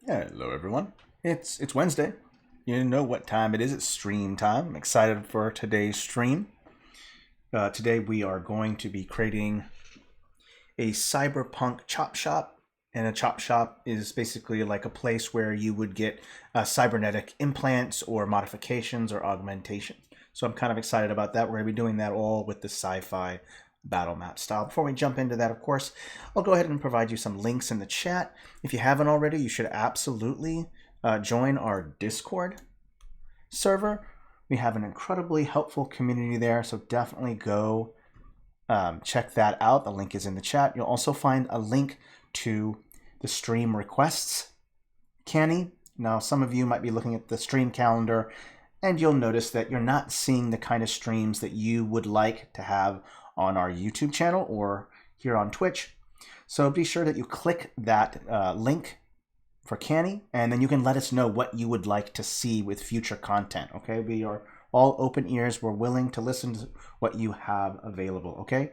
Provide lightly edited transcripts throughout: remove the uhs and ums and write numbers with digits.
Hello, everyone. It's Wednesday. You know what time it is. It's stream time. I'm excited for today's stream. Today we are going to be creating a Cyberpunk Chop Shop. And a chop shop is basically like a place where you would get cybernetic implants or modifications or augmentation. So I'm kind of excited about that. We're going to be doing that all with the Sci-Fi Battlemap style. Before we jump into that, of course, I'll go ahead and provide you some links in the chat. If you haven't already, you should absolutely join our Discord server. We have an incredibly helpful community there, so definitely go check that out. The link is in the chat. You'll also find a link to the stream requests canny. Now, some of you might be looking at the stream calendar and you'll notice that you're not seeing the kind of streams that you would like to have on our YouTube channel or here on Twitch. So be sure that you click that link for Canny, and then you can let us know what you would like to see with future content, okay? We are all open ears. We're willing to listen to what you have available, okay?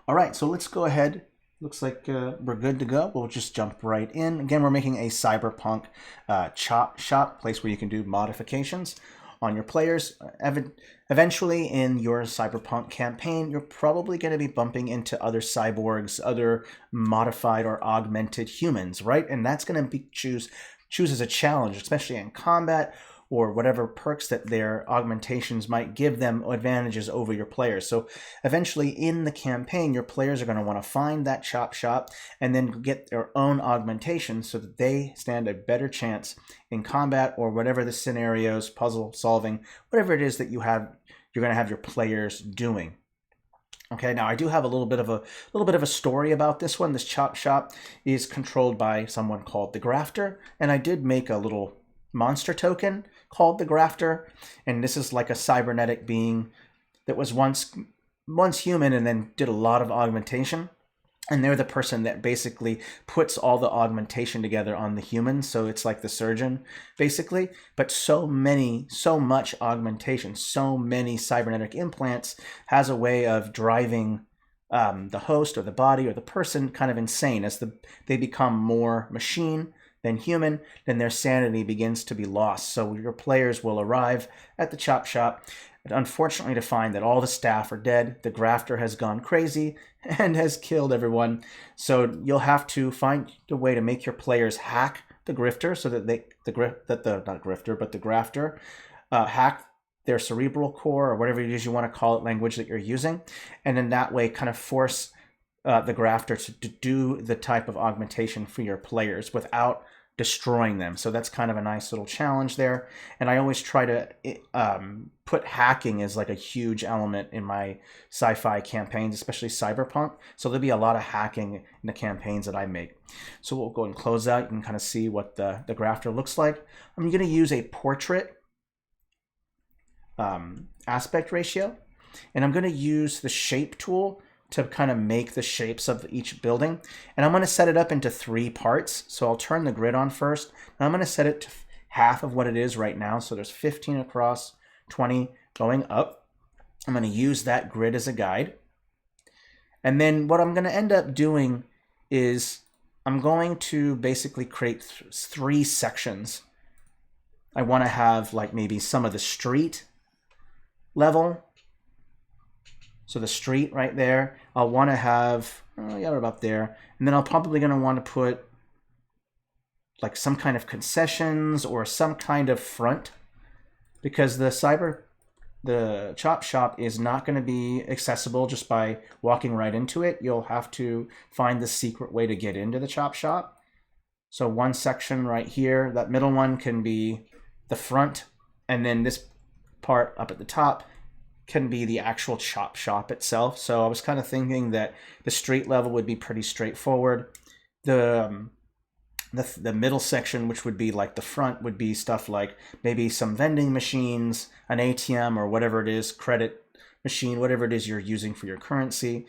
All right, so let's go ahead. Looks like we're good to go. We'll just jump right in. Again, we're making a Cyberpunk Chop Shop, place where you can do modifications on your players. Eventually, in your Cyberpunk campaign, you're probably going to be bumping into other cyborgs, other modified or augmented humans, right? And that's going to be choose as a challenge, especially in combat or whatever perks that their augmentations might give them advantages over your players. So eventually in the campaign, your players are going to want to find that chop shop and then get their own augmentation so that they stand a better chance in combat or whatever the scenarios, puzzle solving, whatever it is that you're going to have your players doing. Okay, now I do have a little bit of a story about this one. This chop shop is controlled by someone called the Grafter, and I did make a little monster token called the Grafter, and this is like a cybernetic being that was once human and then did a lot of augmentation. And they're the person that basically puts all the augmentation together on the humans. So it's like the surgeon, basically. But so much augmentation, so many cybernetic implants has a way of driving the host or the body or the person kind of insane. As they become more machine than human, then their sanity begins to be lost. So your players will arrive at the chop shop, unfortunately to find that all the staff are dead. The Grafter has gone crazy and has killed everyone. So you'll have to find a way to make your players hack the Grifter so that the Grafter hack their cerebral core or whatever it is you want to call it, language that you're using, and in that way kind of force the Grafter to do the type of augmentation for your players without destroying them. So that's kind of a nice little challenge there. And I always try to put hacking as like a huge element in my sci-fi campaigns, especially Cyberpunk. So there'll be a lot of hacking in the campaigns that I make. So we'll go and close out. You can kind of see what the Grafter looks like. I'm going to use a portrait aspect ratio, and I'm going to use the shape tool to kind of make the shapes of each building. And I'm going to set it up into 3 parts. So I'll turn the grid on first. And I'm going to set it to half of what it is right now. So there's 15 across, 20 going up. I'm going to use that grid as a guide. And then what I'm going to end up doing is I'm going to basically create 3 sections. I want to have like maybe some of the street level. So the street right there, I'll want to have, yeah, we're about there. And then I'll probably going to want to put like some kind of concessions or some kind of front, because the chop shop is not going to be accessible just by walking right into it. You'll have to find the secret way to get into the chop shop. So one section right here, that middle one can be the front, and then this part up at the top can be the actual chop shop itself. So I was kind of thinking that the street level would be pretty straightforward. The middle section, which would be like the front, would be stuff like maybe some vending machines, an ATM or whatever it is, credit machine, whatever it is you're using for your currency,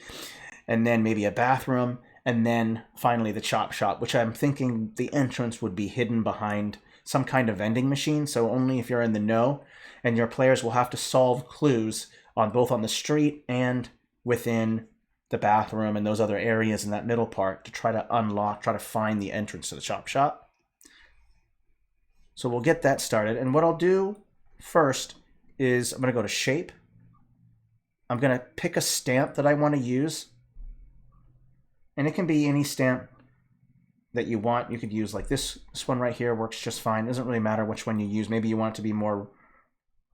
and then maybe a bathroom, and then finally the chop shop, which I'm thinking the entrance would be hidden behind some kind of vending machine. So only if you're in the know, and your players will have to solve clues on both on the street and within the bathroom and those other areas in that middle part to try to unlock, try to find the entrance to the chop shop. So we'll get that started. And what I'll do first is I'm going to go to shape. I'm going to pick a stamp that I want to use. And it can be any stamp that you want. You could use like this one right here, works just fine. It doesn't really matter which one you use. Maybe you want it to be more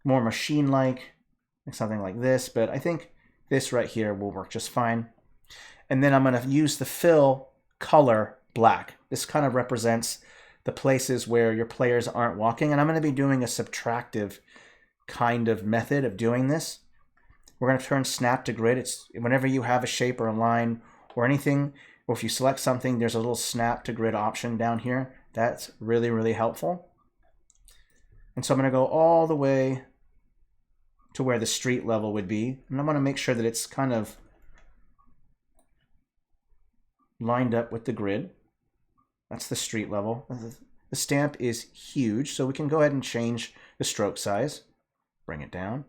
machine-like, something like this, but I think this right here will work just fine. And then I'm going to use the fill color black. This kind of represents the places where your players aren't walking, and I'm going to be doing a subtractive kind of method of doing this. We're going to turn snap to grid. It's whenever you have a shape or a line or anything, or if you select something, there's a little snap to grid option down here. That's really, really helpful. And so I'm going to go all the way to where the street level would be. And I'm going to make sure that it's kind of lined up with the grid. That's the street level. The stamp is huge, so we can go ahead and change the stroke size. Bring it down.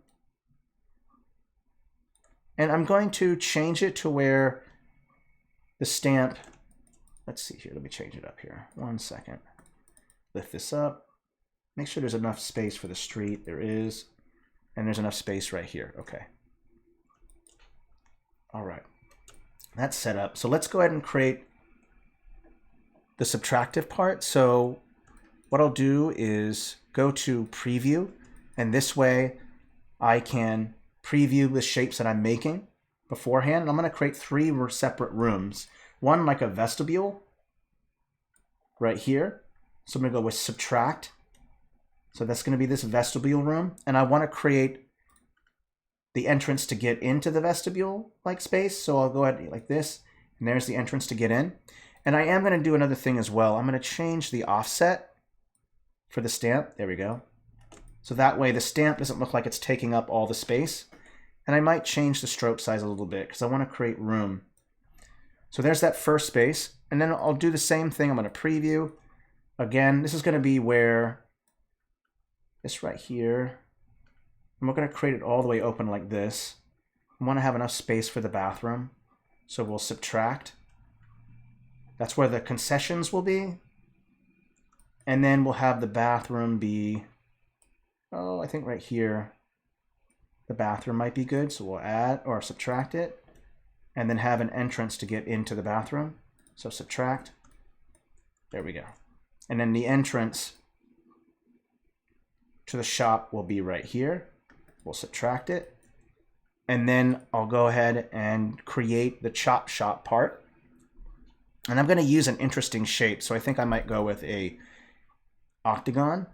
And I'm going to change it to where the stamp, let's see here, let me change it up here. 1 second. Lift this up. Make sure there's enough space for the street. There is. And there's enough space right here. Okay. All right. That's set up. So let's go ahead and create the subtractive part. So what I'll do is go to preview, and this way I can preview the shapes that I'm making beforehand. And I'm going to create 3 separate rooms. One like a vestibule right here. So I'm going to go with subtract. So that's going to be this vestibule room. And I want to create the entrance to get into the vestibule like space. So I'll go ahead like this. And there's the entrance to get in. And I am going to do another thing as well. I'm going to change the offset for the stamp. There we go. So that way the stamp doesn't look like it's taking up all the space. And I might change the stroke size a little bit because I want to create room. So there's that first space. And then I'll do the same thing. I'm going to preview. Again, this is going to be where this right here, I'm not going to create it all the way open like this. I want to have enough space for the bathroom. So we'll subtract. That's where the concessions will be. And then we'll have the bathroom be, oh, I think right here, the bathroom might be good. So we'll add or subtract it. And then have an entrance to get into the bathroom. So subtract. There we go. And then the entrance to the shop will be right here. We'll subtract it. And then I'll go ahead and create the chop shop part. And I'm going to use an interesting shape. So I think I might go with a octagon.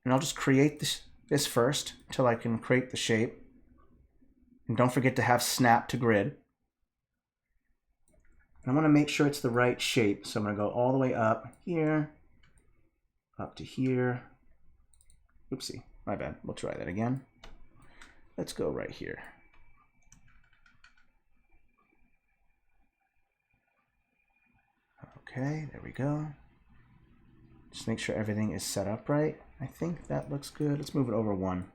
And I'll just create this first until I can create the shape. And don't forget to have snap to grid. And I want to make sure it's the right shape. So I'm going to go all the way up here, up to here. Oopsie, my bad. We'll try that again. Let's go right here. Okay, there we go. Just make sure everything is set up right. I think that looks good. Let's move it over 1.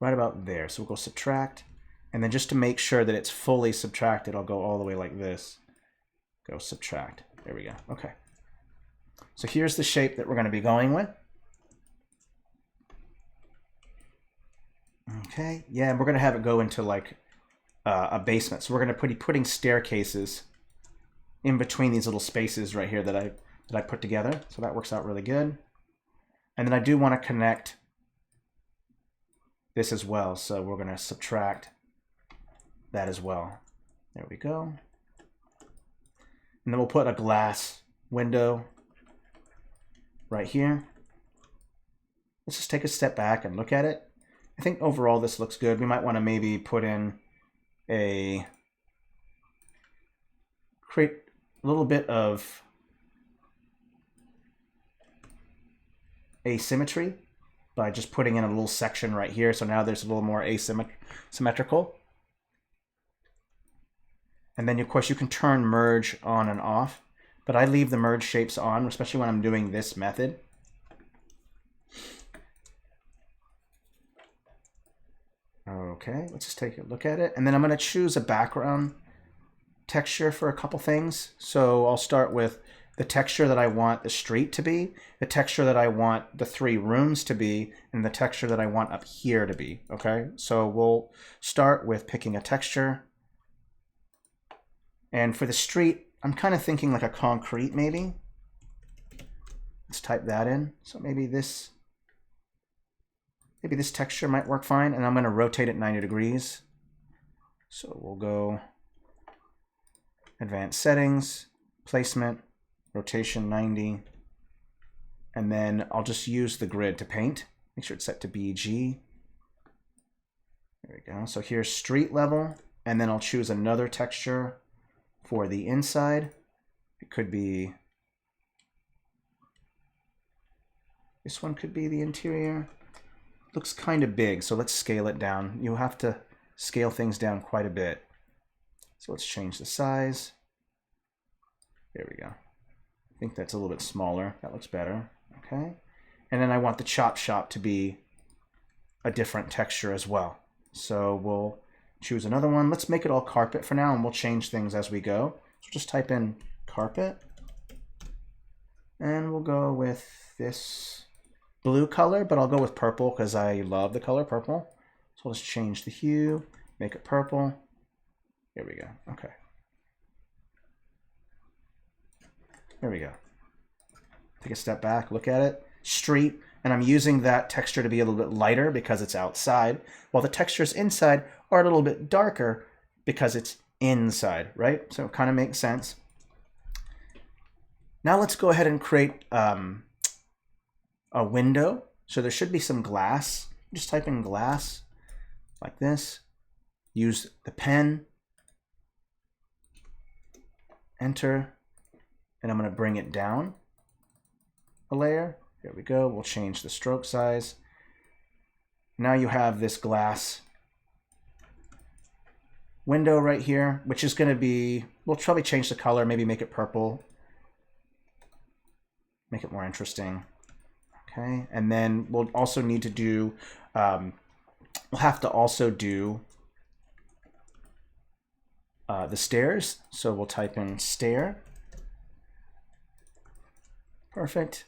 Right about there. So we'll go subtract. And then just to make sure that it's fully subtracted, I'll go all the way like this. Go subtract. There we go. Okay. So here's the shape that we're going to be going with. Okay. Yeah, and we're going to have it go into like a basement. So we're going to be putting staircases in between these little spaces right here that I put together. So that works out really good. And then I do want to connect this as well. So we're going to subtract that as well. There we go. And then we'll put a glass window right here. Let's just take a step back and look at it. I think overall this looks good. We might want to maybe put in create a little bit of asymmetry by just putting in a little section right here. So now there's a little more symmetrical. And then, of course, you can turn merge on and off. But I leave the merge shapes on, especially when I'm doing this method. Okay, let's just take a look at it. And then I'm going to choose a background texture for a couple things. So I'll start with the texture that I want the street to be, the texture that I want the 3 rooms to be, and the texture that I want up here to be, okay? So we'll start with picking a texture. And for the street, I'm kind of thinking like a concrete maybe. Let's type that in. So maybe this texture might work fine, and I'm going to rotate it 90 degrees. So we'll go Advanced Settings, Placement, Rotation 90, and then I'll just use the grid to paint. Make sure it's set to BG. There we go. So here's street level, and then I'll choose another texture for the inside. It could be, this one could be the interior. Looks kind of big, so let's scale it down. You have to scale things down quite a bit. So let's change the size. There we go. I think that's a little bit smaller. That looks better. Okay. And then I want the Chop Shop to be a different texture as well. So we'll choose another one. Let's make it all carpet for now, and we'll change things as we go. So just type in carpet. And we'll go with this blue color, but I'll go with purple because I love the color purple. So let's change the hue, make it purple. There we go. Okay. There we go. Take a step back, look at it. Street, and I'm using that texture to be a little bit lighter because it's outside, while the textures inside are a little bit darker because it's inside, right? So it kind of makes sense. Now let's go ahead and create a window. So there should be some glass. Just type in glass like this. Use the pen. Enter. And I'm going to bring it down a layer. There we go. We'll change the stroke size. Now you have this glass window right here, which is going to be, we'll probably change the color, maybe make it purple. Make it more interesting. Okay, and then we'll also need to do, we'll have to also do the stairs. So we'll type in stair. Perfect.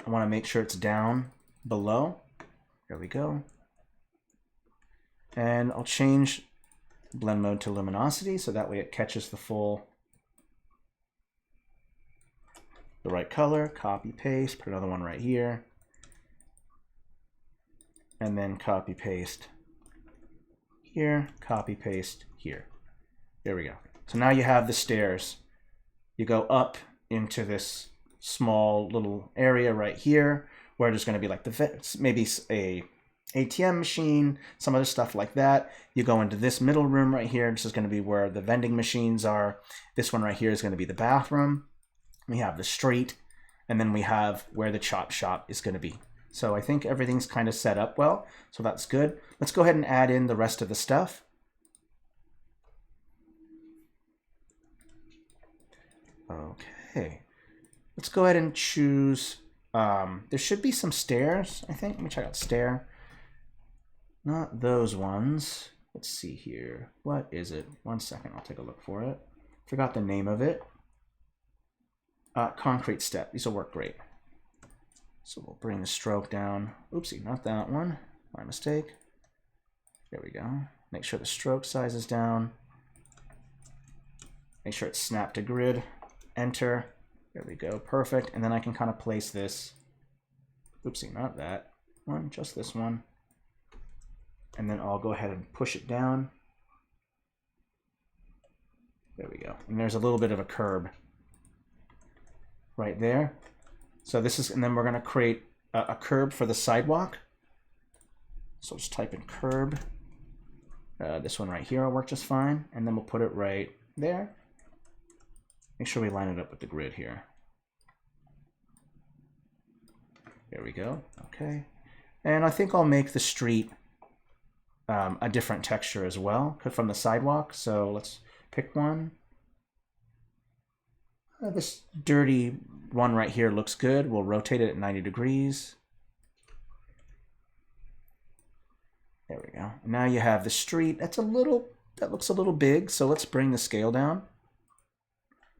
I want to make sure it's down below. There we go. And I'll change blend mode to luminosity so that way it catches the right color. Copy paste, put another one right here. And then copy paste here, copy paste here. There we go. So now you have the stairs. You go up into this small little area right here where there's going to be like maybe a ATM machine, some other stuff like that. You go into this middle room right here. This is going to be where the vending machines are. This one right here is going to be the bathroom. We have the street, and then we have where the chop shop is going to be. So I think everything's kind of set up well, so that's good. Let's go ahead and add in the rest of the stuff. Okay, let's go ahead and choose, there should be some stairs, I think. Let me check out stair. Not those ones. Let's see here. What is it? 1 second, I'll take a look for it. Forgot the name of it. Concrete step. These will work great. So we'll bring the stroke down. Oopsie, not that one. My mistake. There we go. Make sure the stroke size is down. Make sure it's snapped to grid. Enter. There we go. Perfect. And then I can kind of place this. Oopsie, not that one. Just this one. And then I'll go ahead and push it down. There we go. And there's a little bit of a curb right there. So this is, and then we're going to create a curb for the sidewalk. So just type in curb. This one right here will work just fine. And then we'll put it right there. Make sure we line it up with the grid here. There we go. Okay. And I think I'll make the street a different texture as well from the sidewalk. So let's pick one. This dirty one right here looks good. We'll rotate it at 90 degrees. There we go. Now you have the street. That looks a little big, so let's bring the scale down.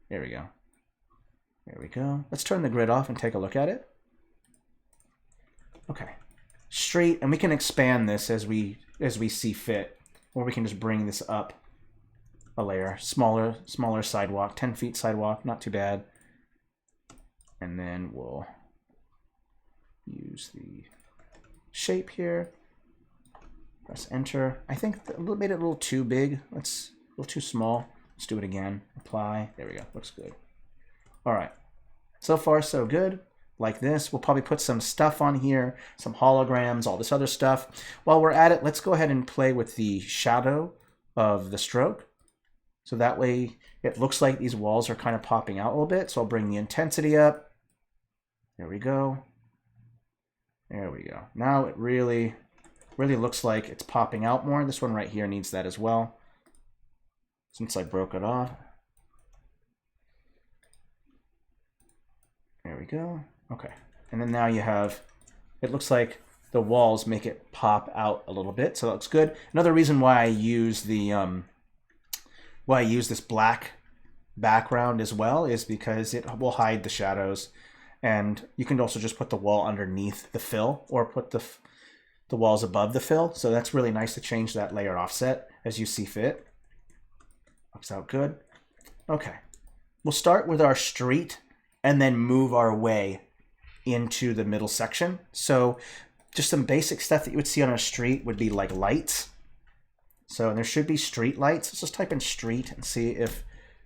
There we go. There we go. Let's turn the grid off and take a look at it. Okay. Street, and we can expand this as we see fit, or we can just bring this up a layer. Smaller sidewalk, 10 feet sidewalk, not too bad. And then we'll use the shape here. Press enter. I think made it a little too big. A little too small. Let's do it again. Apply. There we go. Looks good. All right. So far, so good. Like this. We'll probably put some stuff on here, some holograms, all this other stuff. While we're at it, let's go ahead and play with the shadow of the stroke. So that way it looks like these walls are kind of popping out a little bit. So I'll bring the intensity up. There we go. There we go. Now it really looks like it's popping out more. This one right here needs that as well, since I broke it off. There we go. Okay. And then now you have, it looks like the walls make it pop out a little bit, so that looks good. Another reason why I use this black background as well is because it will hide the shadows. And you can also just put the wall underneath the fill, or put the walls above the fill. So that's really nice to change that layer offset as you see fit. Looks out good. Okay. We'll start with our street and then move our way into the middle section. So just some basic stuff that you would see on a street would be like lights. So there should be street lights. Let's just type in street and see if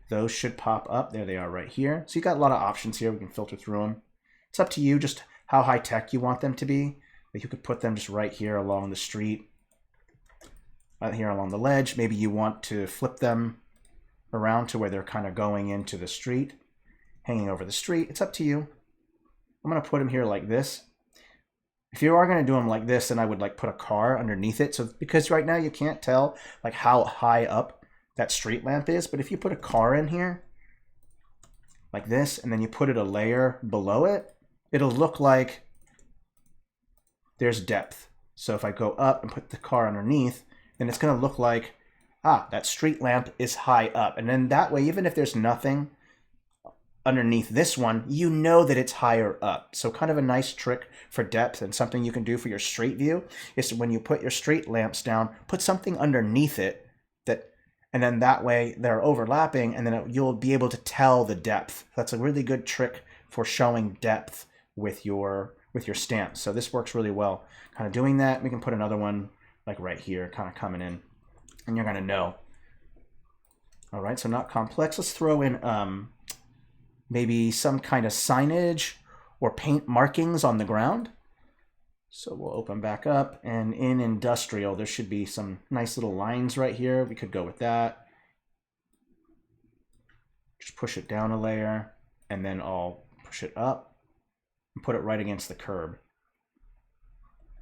those should pop up. There they are right here. So you got a lot of options here. We can filter through them. It's up to you just how high tech you want them to be. But you could put them just right here along the street, right here along the ledge. Maybe you want to flip them around to where they're kind of going into the street, hanging over the street. It's up to you. I'm going to put them here like this. If you are going to do them like this, then I would like put a car underneath it. So because right now you can't tell like how high up that street lamp is, but if you put a car in here like this, and then you put it a layer below it, it'll look like there's depth. So if I go up and put the car underneath, then it's going to look like, that street lamp is high up. And then that way, even if there's nothing underneath this one, you know that it's higher up. So kind of a nice trick for depth, and something you can do for your street view is when you put your street lamps down, put something underneath it and then that way they're overlapping, and then you'll be able to tell the depth. That's a really good trick for showing depth with your stamps. So this works really well. Kind of doing that, we can put another one like right here, kind of coming in, and you're going to know. All right, so not complex. Let's throw in maybe some kind of signage or paint markings on the ground. So we'll open back up, and in industrial, there should be some nice little lines right here. We could go with that. Just push it down a layer, and then I'll push it up and put it right against the curb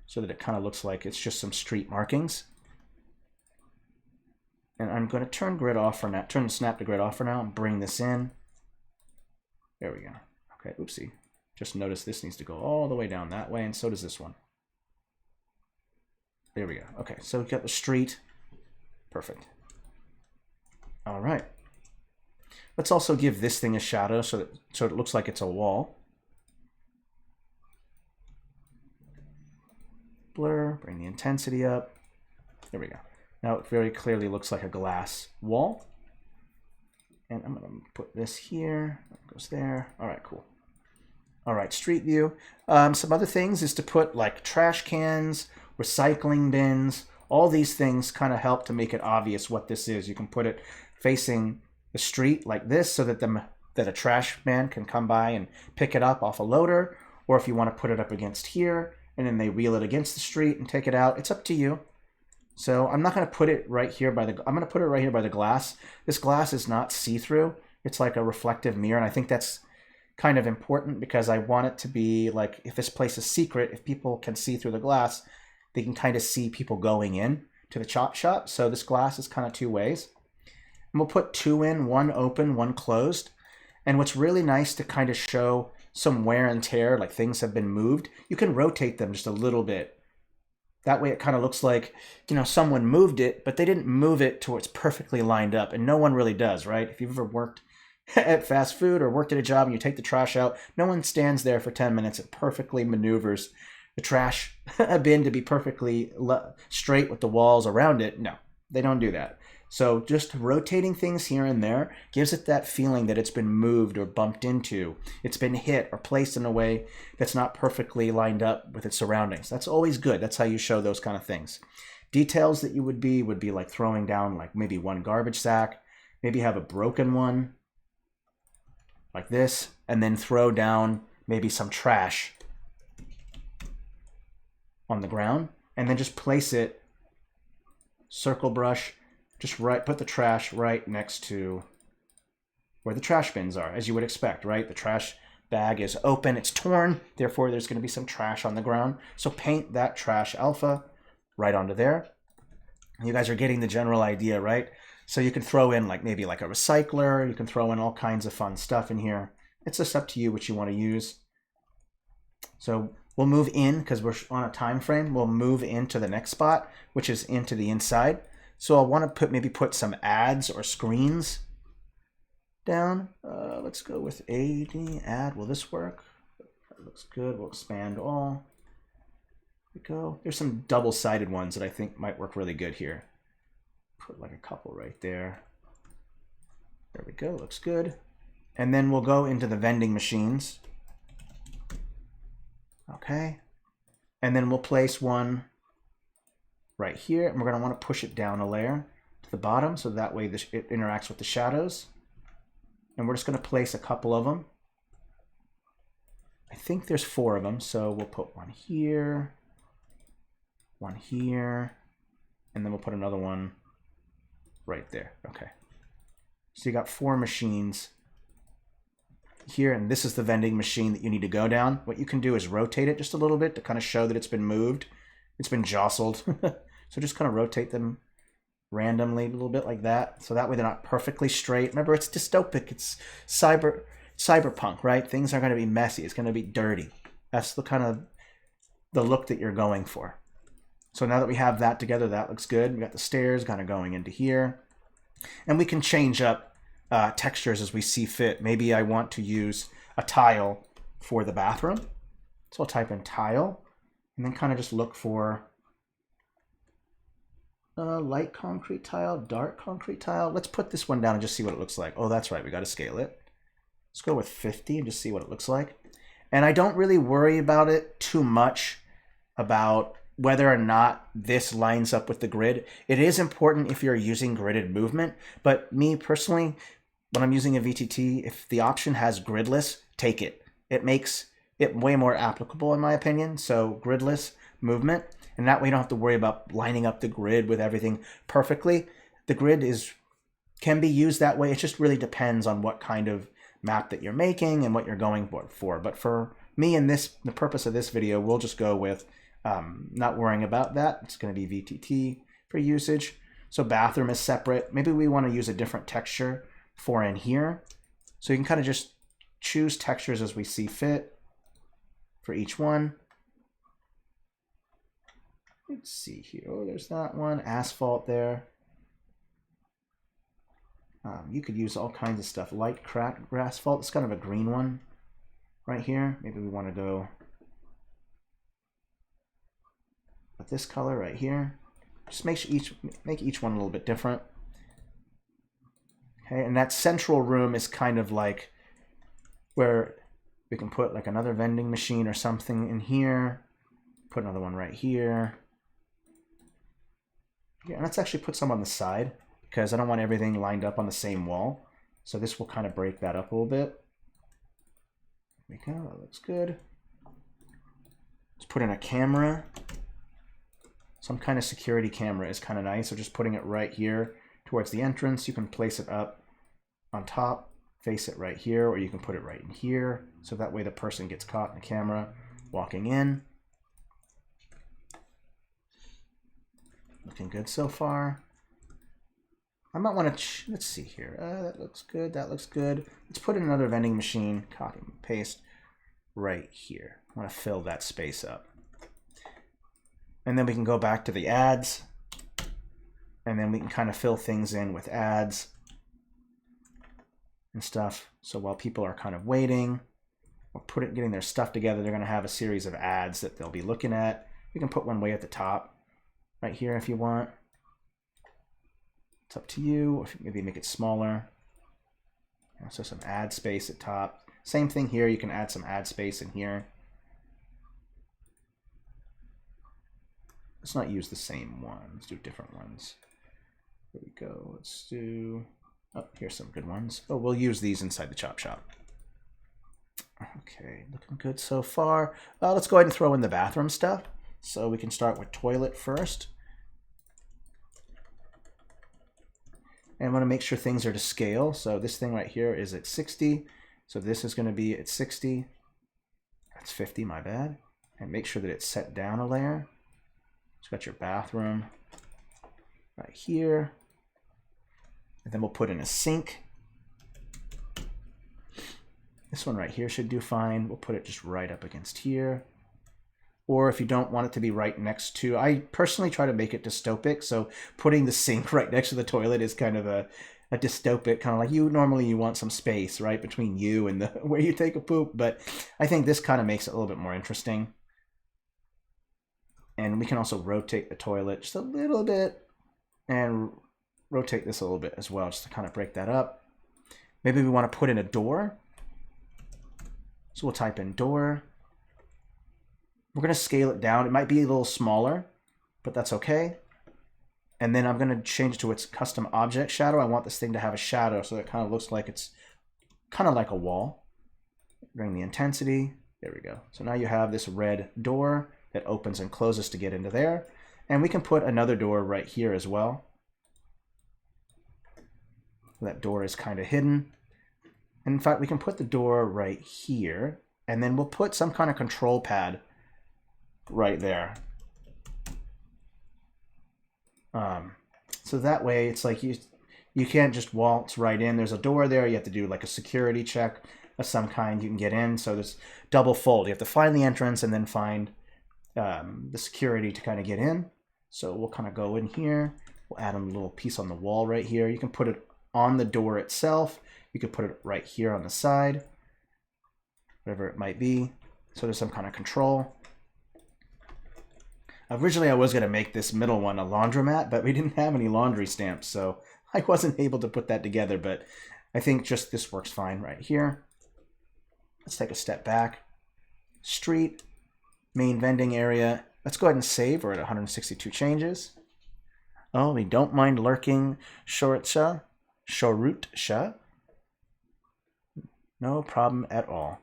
so that it kind of looks like it's just some street markings. And I'm going to turn grid off for now, turn snap to grid off for now, and bring this in. There we go. Okay, oopsie. Just notice this needs to go all the way down that way, and so does this one. There we go. Okay, so we've got the street. Perfect. All right. Let's also give this thing a shadow so it looks like it's a wall. Blur, bring the intensity up. There we go. Now it very clearly looks like a glass wall. And I'm going to put this here. That goes there. All right, cool. All right, street view. Some other things is to put like trash cans, recycling bins. All these things kind of help to make it obvious what this is. You can put it facing the street like this so that a trash man can come by and pick it up off a loader. Or if you want to put it up against here, and then they wheel it against the street and take it out. It's up to you. So I'm not going to put it right here I'm going to put it right here by the glass. This glass is not see-through. It's like a reflective mirror, and I think that's kind of important because I want it to be like, if this place is secret, if people can see through the glass, they can kind of see people going in to the chop shop. So this glass is kind of two ways. And we'll put two in, one open, one closed. And what's really nice to kind of show some wear and tear, like things have been moved, you can rotate them just a little bit. That way it kind of looks like, someone moved it, but they didn't move it to where it's perfectly lined up. And no one really does, right? If you've ever worked at fast food or worked at a job and you take the trash out, no one stands there for 10 minutes and perfectly maneuvers the trash bin to be perfectly straight with the walls around it. No, they don't do that. So just rotating things here and there gives it that feeling that it's been moved or bumped into. It's been hit or placed in a way that's not perfectly lined up with its surroundings. That's always good. That's how you show those kind of things. Details that you would be like throwing down like maybe one garbage sack, maybe have a broken one like this, and then throw down maybe some trash on the ground, and then just place it, circle brush, just put the trash right next to where the trash bins are, as you would expect, right? The trash bag is open, it's torn, therefore there's going to be some trash on the ground. So paint that trash alpha right onto there. You guys are getting the general idea, right? So you can throw in like maybe like a recycler, you can throw in all kinds of fun stuff in here. It's just up to you what you want to use. So we'll move in, because we're on a time frame, we'll move into the next spot, which is into the inside. So I'll want to maybe put some ads or screens down. Let's go with add. Will this work? That looks good. We'll expand all. There we go. There's some double-sided ones that I think might work really good here. Put like a couple right there. There we go. Looks good. And then we'll go into the vending machines. Okay. And then we'll place one right here, and we're going to want to push it down a layer to the bottom so that way it interacts with the shadows. And we're just going to place a couple of them. I think there's 4 of them, so we'll put one here, and then we'll put another one right there. Okay. So you got 4 machines here, and this is the vending machine that you need to go down. What you can do is rotate it just a little bit to kind of show that it's been moved. It's been jostled. So just kind of rotate them randomly a little bit like that. So that way they're not perfectly straight. Remember, it's dystopic. It's cyberpunk, right? Things are going to be messy. It's going to be dirty. That's the kind of the look that you're going for. So now that we have that together, that looks good. We got the stairs kind of going into here. And we can change up textures as we see fit. Maybe I want to use a tile for the bathroom. So I'll type in tile and then kind of just look for light concrete tile, dark concrete tile. Let's put this one down and just see what it looks like. Oh, that's right. We got to scale it. Let's go with 50 and just see what it looks like. And I don't really worry about it too much about whether or not this lines up with the grid. It is important if you're using gridded movement, but me personally, when I'm using a VTT, if the option has gridless, take it. It makes it way more applicable in my opinion. So gridless movement, and that way you don't have to worry about lining up the grid with everything perfectly. The grid can be used that way. It just really depends on what kind of map that you're making and what you're going for. But for me and the purpose of this video, we'll just go with not worrying about that. It's going to be VTT for usage. So bathroom is separate. Maybe we want to use a different texture for in here. So you can kind of just choose textures as we see fit for each one. Let's see here. Oh, there's that one. Asphalt there. You could use all kinds of stuff. Light cracked asphalt. It's kind of a green one right here. Maybe we want to go with this color right here. Just make each one a little bit different. Okay, and that central room is kind of like where we can put like another vending machine or something in here. Put another one right here. Yeah, and let's actually put some on the side because I don't want everything lined up on the same wall. So this will kind of break that up a little bit. There we go, that looks good. Let's put in a camera. Some kind of security camera is kind of nice. So just putting it right here towards the entrance. You can place it up on top, face it right here, or you can put it right in here. So that way the person gets caught in the camera walking in. Looking good so far. I might want to, let's see here. That looks good. That looks good. Let's put in another vending machine. Copy and paste right here. I want to fill that space up. And then we can go back to the ads. And then we can kind of fill things in with ads. and stuff. So while people are kind of waiting or getting their stuff together, they're going to have a series of ads that they'll be looking at. You can put one way at the top right here if you want. It's up to you. Or maybe make it smaller. So some ad space at top. Same thing here. You can add some ad space in here. Let's not use the same one. Let's do different ones. There we go. Let's do... Oh, here's some good ones. Oh, we'll use these inside the Chop Shop. Okay, looking good so far. Let's go ahead and throw in the bathroom stuff. So we can start with toilet first. And I want to make sure things are to scale. So this thing right here is at 60. So this is going to be at 60. That's 50, my bad. And make sure that it's set down a layer. So you got your bathroom right here. And then we'll put in a sink. This one right here should do fine. We'll put it just right up against here. Or if you don't want it to be right next to, I personally try to make it dystopic. So putting the sink right next to the toilet is kind of a dystopic, kind of like normally you want some space right between you and the where you take a poop. But I think this kind of makes it a little bit more interesting. And we can also rotate the toilet just a little bit and rotate this a little bit as well, just to kind of break that up. Maybe we want to put in a door. So we'll type in door. We're going to scale it down. It might be a little smaller, but that's okay. And then I'm going to change it to its custom object shadow. I want this thing to have a shadow so that it kind of looks like it's kind of like a wall. Bring the intensity. There we go. So now you have this red door that opens and closes to get into there. And we can put another door right here as well. That door is kind of hidden. And in fact, we can put the door right here. And then we'll put some kind of control pad right there. So that way it's like you can't just waltz right in. There's a door there. You have to do like a security check of some kind. You can get in. So there's double fold. You have to find the entrance and then find the security to kind of get in. So we'll kind of go in here. We'll add a little piece on the wall right here. You can put it on the door itself. You could put it right here on the side, whatever it might be. So there's some kind of control. Originally, I was going to make this middle one a laundromat, but we didn't have any laundry stamps, so I wasn't able to put that together, but I think just this works fine right here. Let's take a step back. Street, main vending area. Let's go ahead and save. We're at 162 changes. Oh, we don't mind lurking Shortsha. No problem at all.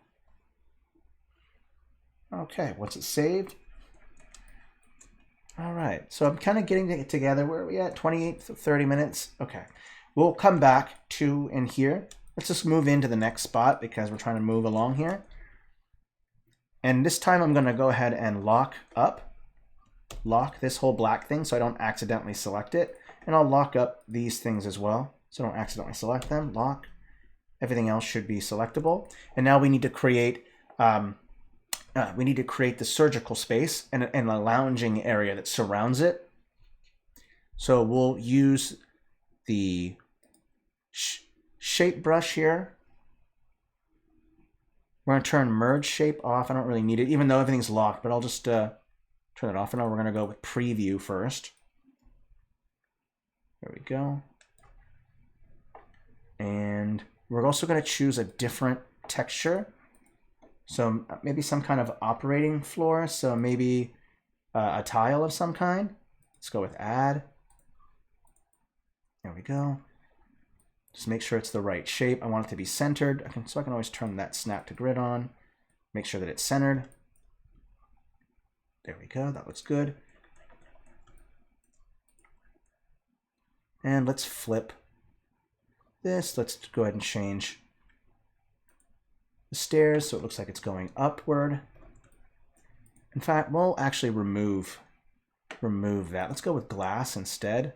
Okay, once it's saved. All right, so I'm kind of getting it together. Where are we at? 28 to 30 minutes. Okay, we'll come back to in here. Let's just move into the next spot because we're trying to move along here. And this time I'm going to go ahead and lock this whole black thing so I don't accidentally select it. And I'll lock up these things as well so I don't accidentally select them. Lock. Everything else should be selectable. And now we need to create the surgical space and a lounging area that surrounds it. So we'll use the shape brush here. We're going to turn merge shape off. I don't really need it, even though everything's locked, but I'll just turn it off. And now we're going to go with preview first. There we go. And we're also going to choose a different texture. So maybe some kind of operating floor. So maybe a tile of some kind. Let's go with add. There we go. Just make sure it's the right shape. I want it to be centered. So I can always turn that snap to grid on. Make sure that it's centered. There we go. That looks good. And let's flip this. Let's go ahead and change the stairs so it looks like it's going upward. In fact, we'll actually remove that. Let's go with glass instead.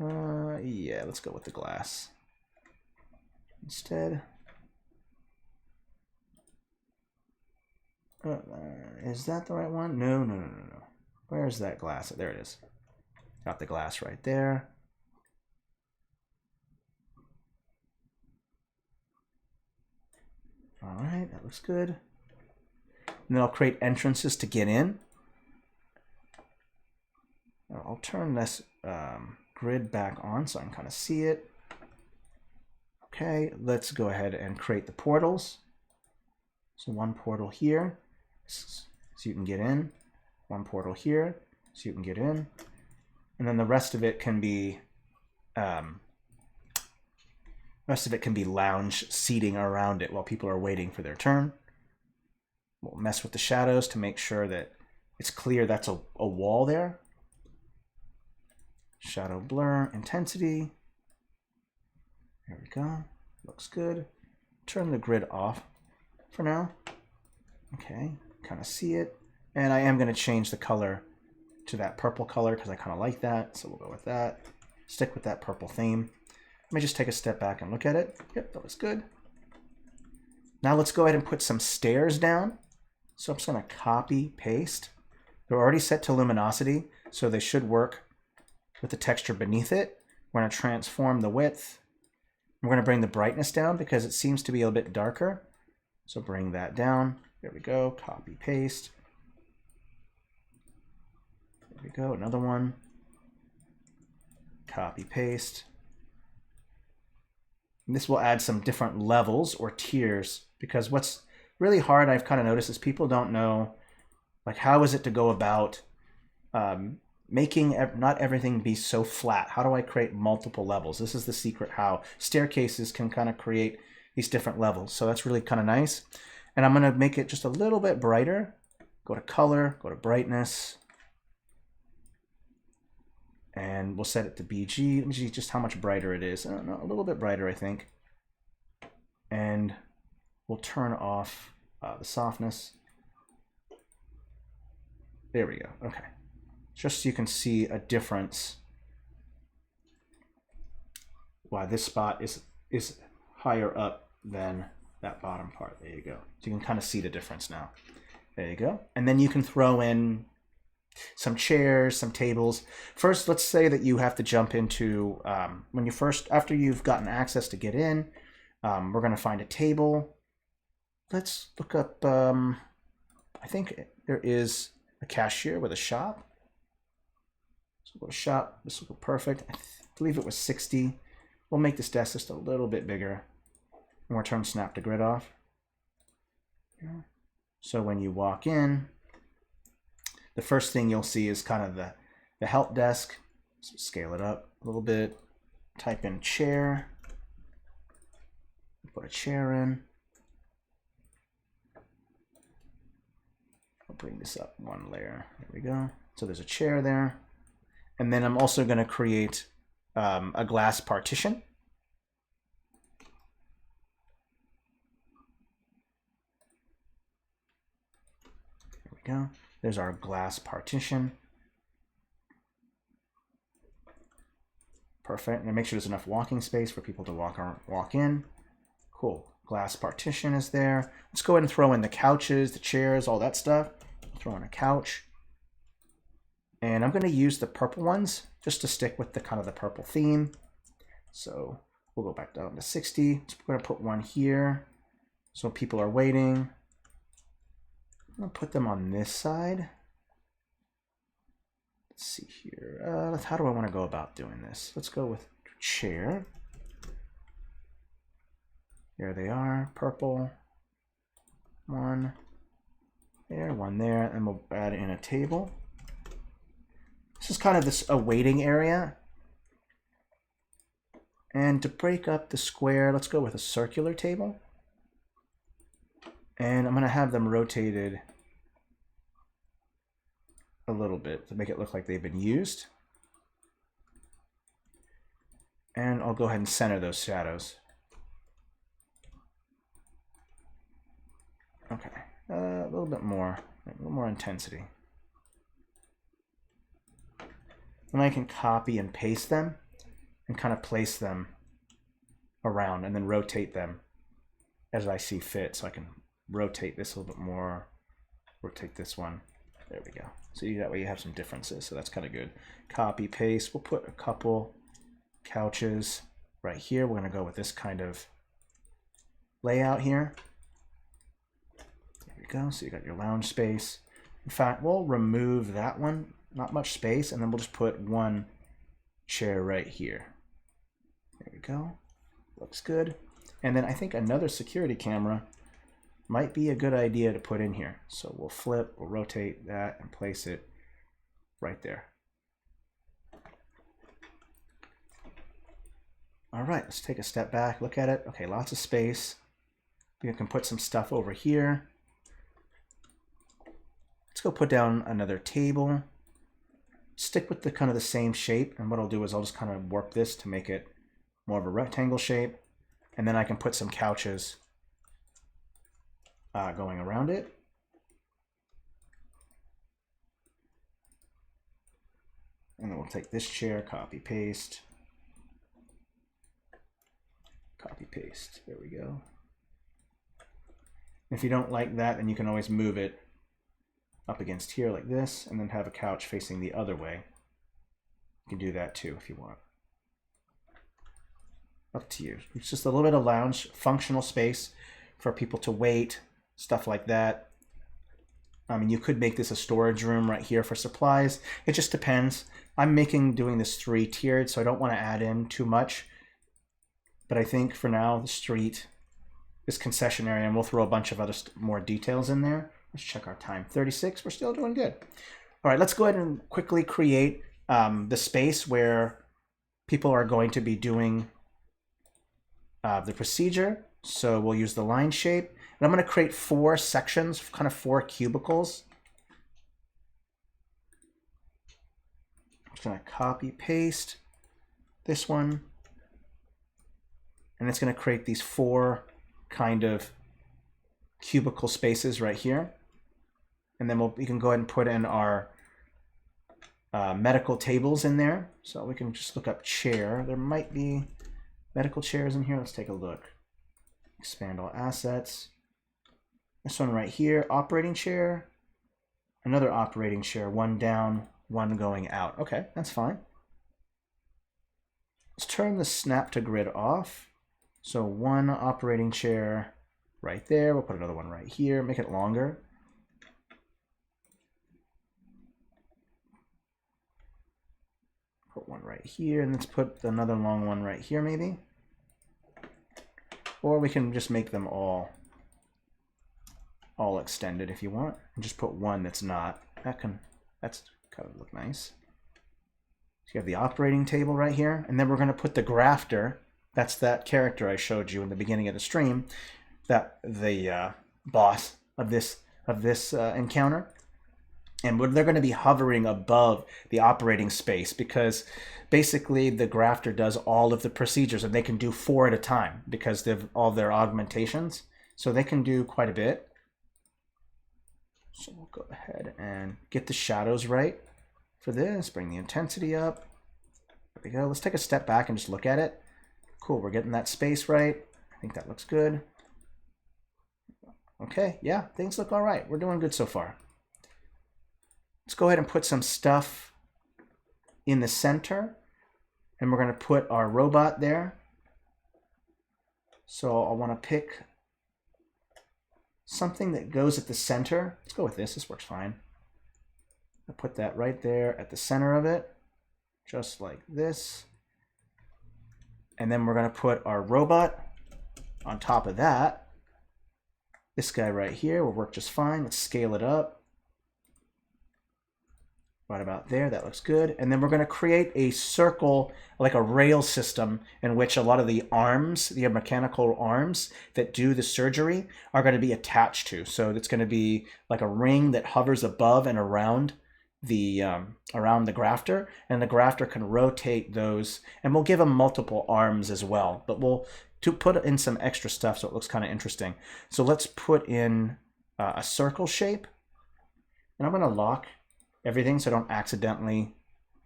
Yeah, let's go with the glass instead. Is that the right one? No. Where's that glass? There it is. Got the glass right there. All right, that looks good. And then I'll create entrances to get in. I'll turn this grid back on so I can kind of see it. Okay, let's go ahead and create the portals. So one portal here, so you can get in. One portal here, so you can get in. And then the rest of it can be lounge seating around it while people are waiting for their turn. We'll mess with the shadows to make sure that it's clear that's a wall there. Shadow blur, intensity. There we go. Looks good. Turn the grid off for now. Okay, kind of see it. And I am going to change the color to that purple color because I kind of like that. So we'll go with that. Stick with that purple theme. Let me just take a step back and look at it. Yep, that looks good. Now let's go ahead and put some stairs down. So I'm just going to copy, paste. They're already set to luminosity, so they should work with the texture beneath it. We're going to transform the width. We're going to bring the brightness down because it seems to be a bit darker. So bring that down. There we go. Copy, paste. There we go. Another one. Copy, paste. And this will add some different levels or tiers, because what's really hard, I've kind of noticed, is people don't know, like, how is it to go about making not everything be so flat. How do I create multiple levels? This is the secret how. Staircases can kind of create these different levels. So that's really kind of nice. And I'm going to make it just a little bit brighter. Go to color, go to brightness. And we'll set it to BG. Let me see just how much brighter it is. I don't know, a little bit brighter, I think. And we'll turn off the softness. There we go. Okay. Just so you can see a difference. Why this spot is higher up than that bottom part. There you go. So you can kind of see the difference now. There you go. And then you can throw in some chairs, some tables. First, let's say that you have to jump into, after you've gotten access to get in, we're going to find a table. Let's look up, I think there is a cashier with a shop. So go to shop, this will go perfect. I believe it was 60. We'll make this desk just a little bit bigger. And we'll turn snap to grid off. So when you walk in, the first thing you'll see is kind of the help desk. So scale it up a little bit. Type in chair. Put a chair in. I'll bring this up one layer. There we go. So there's a chair there. And then I'm also going to create a glass partition. There we go. There's our glass partition. Perfect. And make sure there's enough walking space for people to walk in. Cool. Glass partition is there. Let's go ahead and throw in the couches, the chairs, all that stuff. Throw in a couch. And I'm going to use the purple ones just to stick with the kind of the purple theme. So we'll go back down to 60. So we're going to put one here. So people are waiting. I'm going to put them on this side. Let's see here. How do I want to go about doing this? Let's go with chair. There they are. Purple. One there, one there. And we'll add in a table. This is kind of a waiting area. And to break up the square, let's go with a circular table. And I'm going to have them rotated a little bit to make it look like they've been used. And I'll go ahead and center those shadows. Okay, a little bit more intensity. And I can copy and paste them and kind of place them around and then rotate them as I see fit. So I can rotate this a little bit more, rotate this one. There we go. So that way you have some differences. So that's kind of good. Copy, paste. We'll put a couple couches right here. We're going to go with this kind of layout here. you go. So you got your lounge space. In fact, we'll remove that one. Not much space. And then we'll just put one chair right here. There we go. Looks good. And then I think another security camera might be a good idea to put in here. So we'll flip, we'll rotate that and place it right there. All right, let's take a step back, look at it. Okay, lots of space. We can put some stuff over here. Let's go put down another table. Stick with the kind of the same shape, and what I'll do is I'll just kind of warp this to make it more of a rectangle shape, and then I can put some couches going around it. And then we'll take this chair, copy, paste. Copy, paste. There we go. If you don't like that, then you can always move it up against here like this, and then have a couch facing the other way. You can do that too if you want. Up to you. It's just a little bit of lounge, functional space for people to wait, stuff like that. I mean, you could make this a storage room right here for supplies. It just depends. I'm doing this 3-tiered, so I don't want to add in too much. But I think for now, the street is concession area, and we'll throw a bunch of other more details in there. Let's check our time. 36, we're still doing good. All right, let's go ahead and quickly create the space where people are going to be doing the procedure. So we'll use the line shape. And I'm going to create 4 sections, kind of 4 cubicles. I'm just going to copy, paste this one. And it's going to create these 4 kind of cubicle spaces right here. And then we can go ahead and put in our medical tables in there. So we can just look up chair. There might be medical chairs in here. Let's take a look. Expand all assets. This one right here, operating chair. Another operating chair, one down, one going out. Okay, that's fine. Let's turn the snap to grid off. So one operating chair right there. We'll put another one right here, make it longer. Put one right here, and let's put another long one right here maybe. Or we can just make them all extended if you want, and just put one that's not. That's kind of look nice. So you have the operating table right here, and then we're going to put the grafter. That's that character I showed you in the beginning of the stream, that the boss of this encounter. And they're going to be hovering above the operating space, because basically the grafter does all of the procedures, and they can do 4 at a time because they've all their augmentations. So they can do quite a bit. So we'll go ahead and get the shadows right for this, bring the intensity up. There we go. Let's take a step back and just look at it. Cool, we're getting that space right. I think that looks good. Okay, yeah, things look all right. We're doing good so far. Let's go ahead and put some stuff in the center, and we're going to put our robot there. So I want to pick something that goes at the center. Let's go with this. This works fine. I'll put that right there at the center of it, just like this. And then we're going to put our robot on top of that. This guy right here will work just fine. Let's scale it up. Right about there, that looks good. And then we're going to create a circle, like a rail system, in which a lot of the arms, the mechanical arms that do the surgery, are going to be attached to. So it's going to be like a ring that hovers above and around the grafter, and the grafter can rotate those, and we'll give them multiple arms as well. But we'll put in some extra stuff so it looks kind of interesting. So let's put in a circle shape, and I'm going to lock everything so I don't accidentally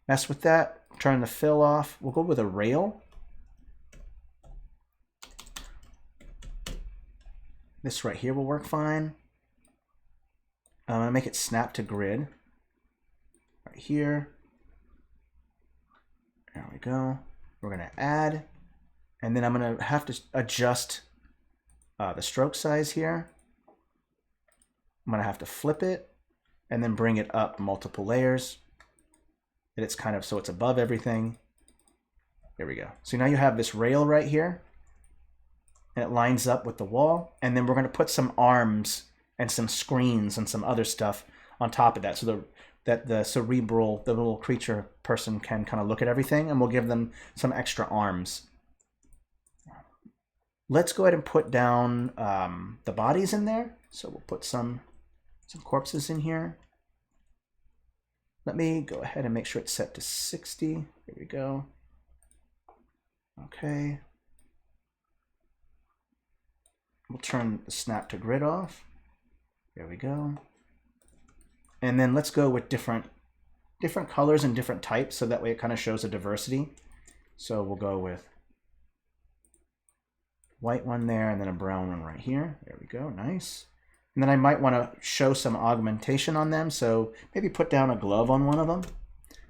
mess with that. Turn the fill off. We'll go with a rail. This right here will work fine. I'm going to make it snap to grid. Right here. There we go. We're going to add. And then I'm going to have to adjust the stroke size here. I'm going to have to flip it and then bring it up multiple layers. And it's kind of so it's above everything. There we go. So now you have this rail right here. And it lines up with the wall. And then we're going to put some arms and some screens and some other stuff on top of that. So that the cerebral, the little creature person can kind of look at everything. And we'll give them some extra arms. Let's go ahead and put down the bodies in there. So we'll put some corpses in here. Let me go ahead and make sure it's set to 60. There we go. Okay. We'll turn the snap to grid off. There we go. And then let's go with different colors and different types, so that way it kind of shows a diversity. So we'll go with white one there, and then a brown one right here. There we go, nice. And then I might want to show some augmentation on them, so maybe put down a glove on one of them.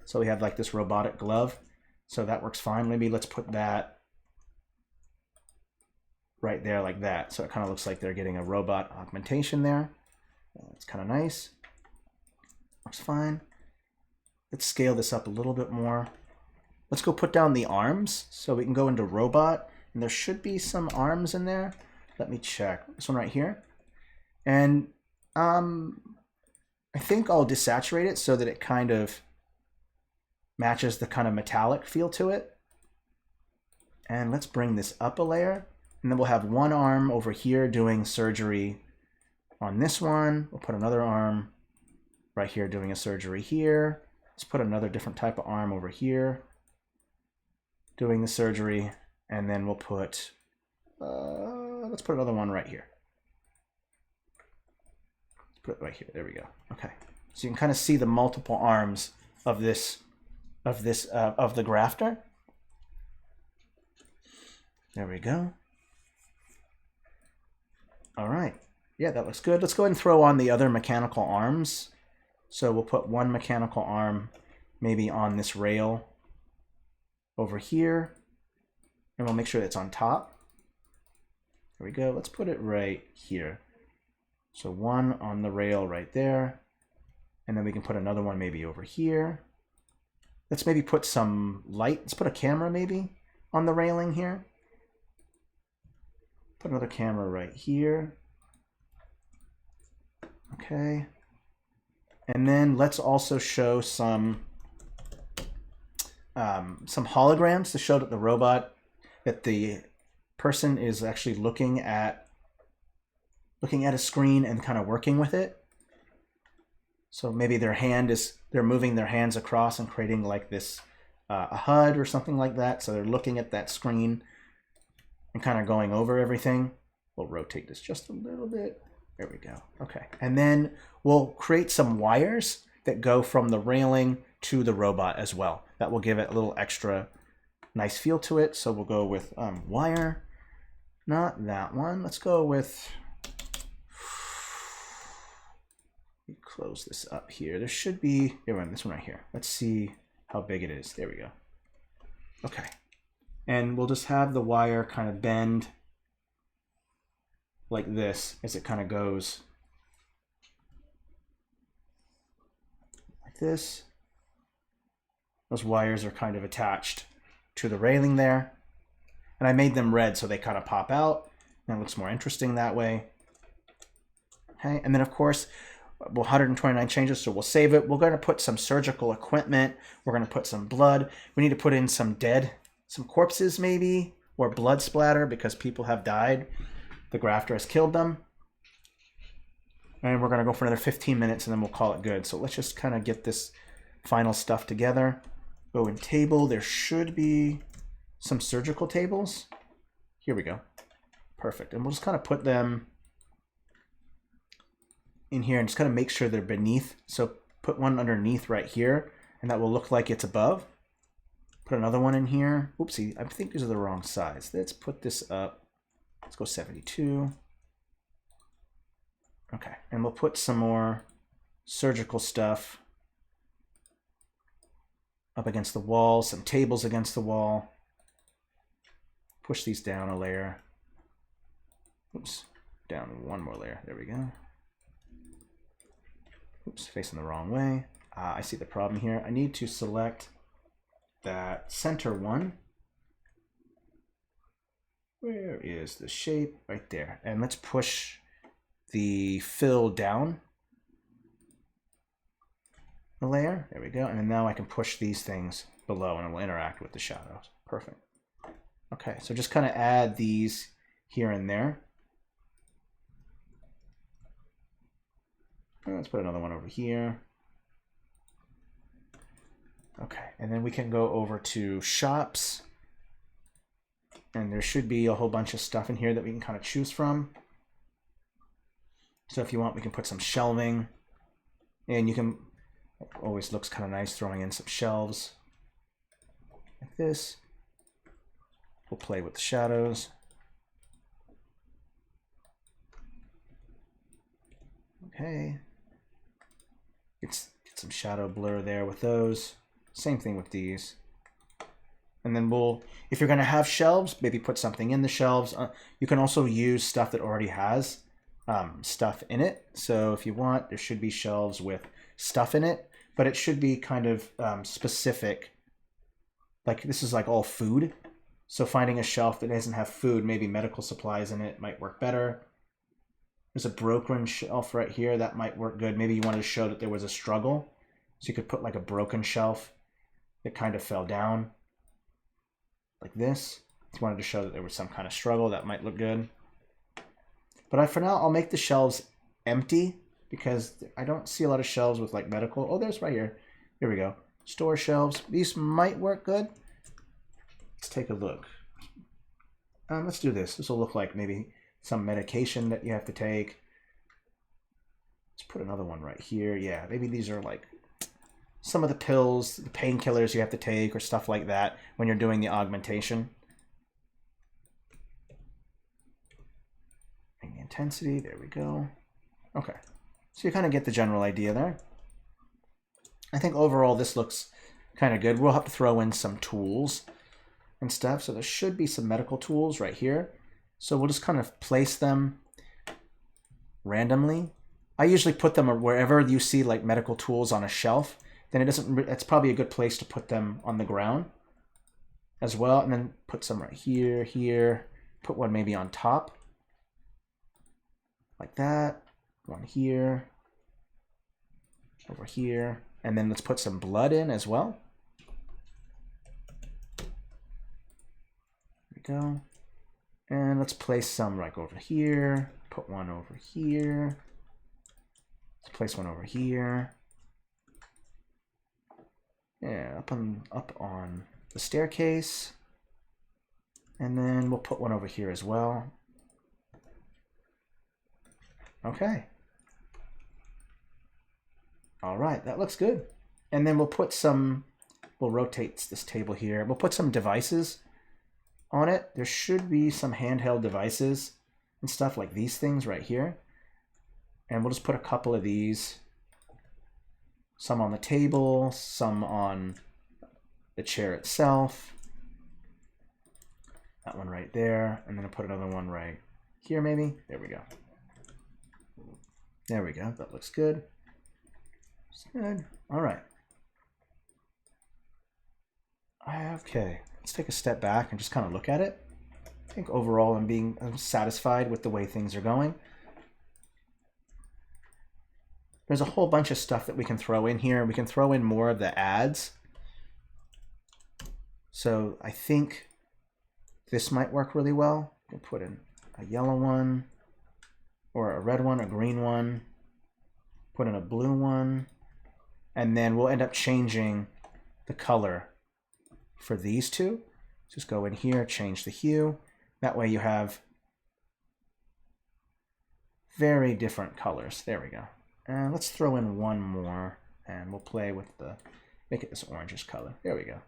So we have like this robotic glove, so that works fine. Maybe let's put that right there like that, so it kind of looks like they're getting a robot augmentation there. It's kind of nice. Looks fine. Let's scale this up a little bit more. Let's go put down the arms, so we can go into robot, and there should be some arms in there. Let me check. This one right here. And I think I'll desaturate it so that it kind of matches the kind of metallic feel to it. And let's bring this up a layer. And then we'll have one arm over here doing surgery on this one. We'll put another arm right here doing a surgery here. Let's put another different type of arm over here doing the surgery. And then we'll put, let's put another one right here. Put it right here. There we go. Okay. So you can kind of see the multiple arms of of the grafter. There we go. All right. Yeah, that looks good. Let's go ahead and throw on the other mechanical arms. So we'll put one mechanical arm maybe on this rail over here, and we'll make sure it's on top. There we go. Let's put it right here. So one on the rail right there, and then we can put another one maybe over here. Let's maybe put some light. Let's put a camera maybe on the railing here. Put another camera right here. Okay. And then let's also show some holograms to show that the person is actually looking at a screen and kind of working with it. So maybe they're moving their hands across and creating like this, a HUD or something like that. So they're looking at that screen and kind of going over everything. We'll rotate this just a little bit. There we go. Okay. And then we'll create some wires that go from the railing to the robot as well. That will give it a little extra nice feel to it. So we'll go with wire, not that one. Let's go with, close this up here. There should be, this one right here. Let's see how big it is. There we go. Okay. And we'll just have the wire kind of bend like this as it kind of goes like this. Those wires are kind of attached to the railing there. And I made them red so they kind of pop out. And it looks more interesting that way. Okay, and then of course, 129 changes, so we'll save it. We're going to put some surgical equipment. We're going to put some blood. We need to put in some corpses maybe, or blood splatter because people have died. The grafter has killed them. And we're going to go for another 15 minutes and then we'll call it good. So let's just kind of get this final stuff together. Go in table. There should be some surgical tables. Here we go. Perfect. And we'll just kind of put them in here and just kind of make sure they're beneath. So put one underneath right here and that will look like it's above. Put another one in here. Oopsie, I think these are the wrong size. Let's put this up. Let's go 72. Okay, and we'll put some more surgical stuff up against the wall, some tables against the wall. Push these down a layer. Oops, down one more layer. There we go. Oops, facing the wrong way. I see the problem here. I need to select that center one. Where is the shape? Right there. And let's push the fill down a layer. There we go. And then now I can push these things below and it will interact with the shadows. Perfect. Okay, so just kind of add these here and there. And let's put another one over here. Okay, and then we can go over to shops. And there should be a whole bunch of stuff in here that we can kind of choose from. So if you want, we can put some shelving. And you can, it always looks kind of nice throwing in some shelves. Like this. We'll play with the shadows. Okay. Get some shadow blur there with those. Same thing with these. And then we'll, if you're going to have shelves, maybe put something in the shelves. You can also use stuff that already has stuff in it. So if you want, there should be shelves with stuff in it, but it should be kind of specific. Like this is like all food. So finding a shelf that doesn't have food, maybe medical supplies in it, might work better. There's a broken shelf right here that might work good. Maybe you wanted to show that there was a struggle. So you could put like a broken shelf that kind of fell down. Like this. If you wanted to show that there was some kind of struggle, that might look good. But for now, I'll make the shelves empty because I don't see a lot of shelves with like medical. Oh, there's right here. Here we go. Store shelves. These might work good. Let's take a look. Let's do this. This will look like maybe some medication that you have to take. Let's put another one right here. Yeah, maybe these are like some of the pills, the painkillers you have to take or stuff like that when you're doing the augmentation. Bring the intensity, there we go. Okay, so you kind of get the general idea there. I think overall this looks kind of good. We'll have to throw in some tools and stuff. So there should be some medical tools right here. So we'll just kind of place them randomly. I usually put them wherever you see like medical tools on a shelf. Then it doesn't, it's probably a good place to put them on the ground as well. And then put some right here, here, put one maybe on top like that, one here, over here. And then let's put some blood in as well. There we go. And let's place some like over here, put one over here. Let's place one over here. Yeah, up on the staircase. And then we'll put one over here as well. Okay. All right, that looks good. And then we'll put some, we'll rotate this table here. We'll put some devices on it. There should be some handheld devices and stuff like these things right here. And we'll just put a couple of these. Some on the table, some on the chair itself. That one right there. And then I'll put another one right here maybe. There we go. There we go. That looks good. It's good. All right. Okay. Let's take a step back and just kind of look at it. I think overall I'm satisfied with the way things are going. There's a whole bunch of stuff that we can throw in here. We can throw in more of the ads. So I think this might work really well. We'll put in a yellow one, or a red one, a green one, put in a blue one, and then we'll end up changing the color for these two. Just go in here, change the hue. That way you have very different colors. There we go. And let's throw in one more, and we'll play with make it this orangish color. There we go.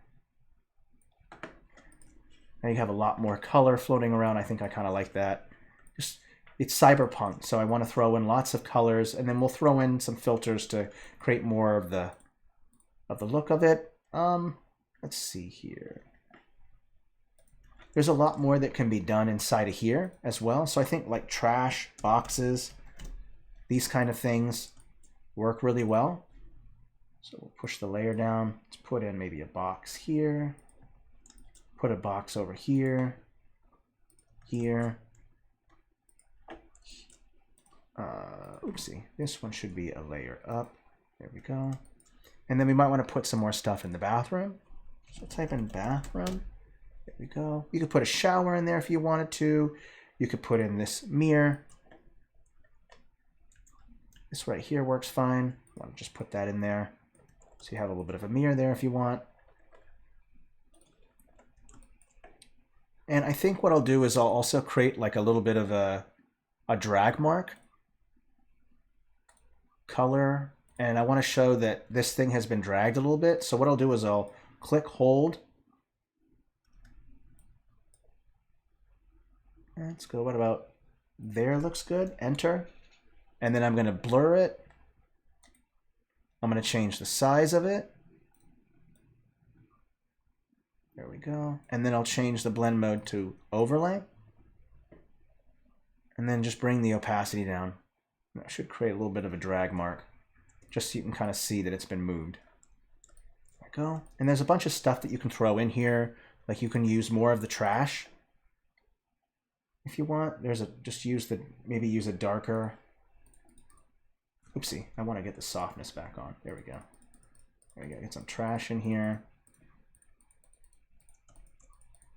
Now you have a lot more color floating around. I think I kind of like that. It's cyberpunk, so I want to throw in lots of colors, and then we'll throw in some filters to create more of the look of it. Let's see here. There's a lot more that can be done inside of here as well. So I think like trash, boxes, these kind of things work really well. So we'll push the layer down. Let's put in maybe a box here. Put a box over here. Here. Oopsie. This one should be a layer up. There we go. And then we might want to put some more stuff in the bathroom. So type in bathroom. There we go. You could put a shower in there if you wanted to. You could put in this mirror. This right here works fine. I want to just put that in there. So you have a little bit of a mirror there if you want. And I think what I'll do is I'll also create like a little bit of a drag mark. Color. And I want to show that this thing has been dragged a little bit. So what I'll do is I'll click hold. Let's go. What about there? Looks good. Enter. And then I'm going to blur it. I'm going to change the size of it. There we go. And then I'll change the blend mode to overlay. And then just bring the opacity down. That should create a little bit of a drag mark, just so you can kind of see that it's been moved. There we go. And there's a bunch of stuff that you can throw in here. Like you can use more of the trash if you want. There's a, just use the, maybe use a darker. Oopsie, I want to get the softness back on. There we go. There we go. Get some trash in here.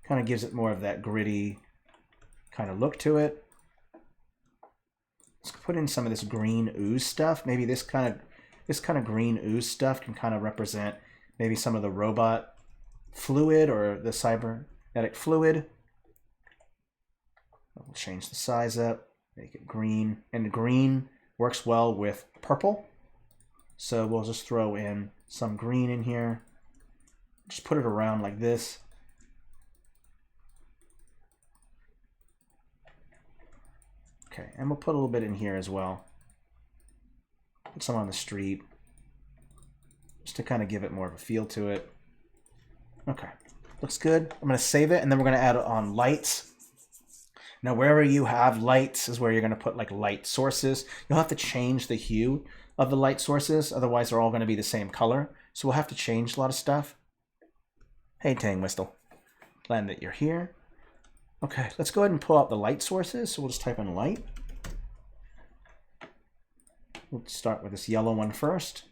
Kind of gives it more of that gritty kind of look to it. Let's put in some of this green ooze stuff. Maybe this kind of green ooze stuff can kind of represent maybe some of the robot fluid or the cybernetic fluid. We'll change the size up, make it green, and the green works well with purple. So we'll just throw in some green in here. Just put it around like this. Okay, and we'll put a little bit in here as well. Put some on the street, just to kind of give it more of a feel to it. Okay, looks good. I'm going to save it, and then we're going to add on lights. Now, wherever you have lights is where you're going to put like light sources. You'll have to change the hue of the light sources, otherwise they're all going to be the same color. So we'll have to change a lot of stuff. Hey, Tang Whistle. Glad that you're here. Okay, let's go ahead and pull out the light sources. So we'll just type in light. We'll start with this yellow one first.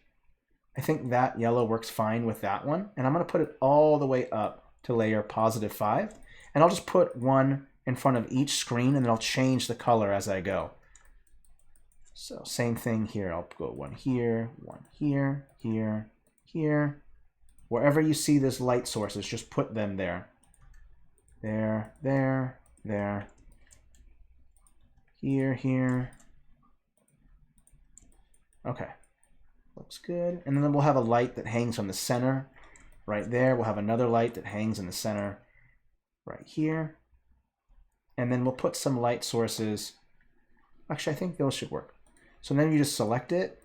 I think that yellow works fine with that one. And I'm going to put it all the way up to layer +5. And I'll just put one in front of each screen, and then I'll change the color as I go. So same thing here. I'll go one here, here, here. Wherever you see this light sources, just put them there. There, there, there. Here, here. Okay. Looks good. And then we'll have a light that hangs from the center right there. We'll have another light that hangs in the center right here. And then we'll put some light sources. Actually, I think those should work. So then you just select it.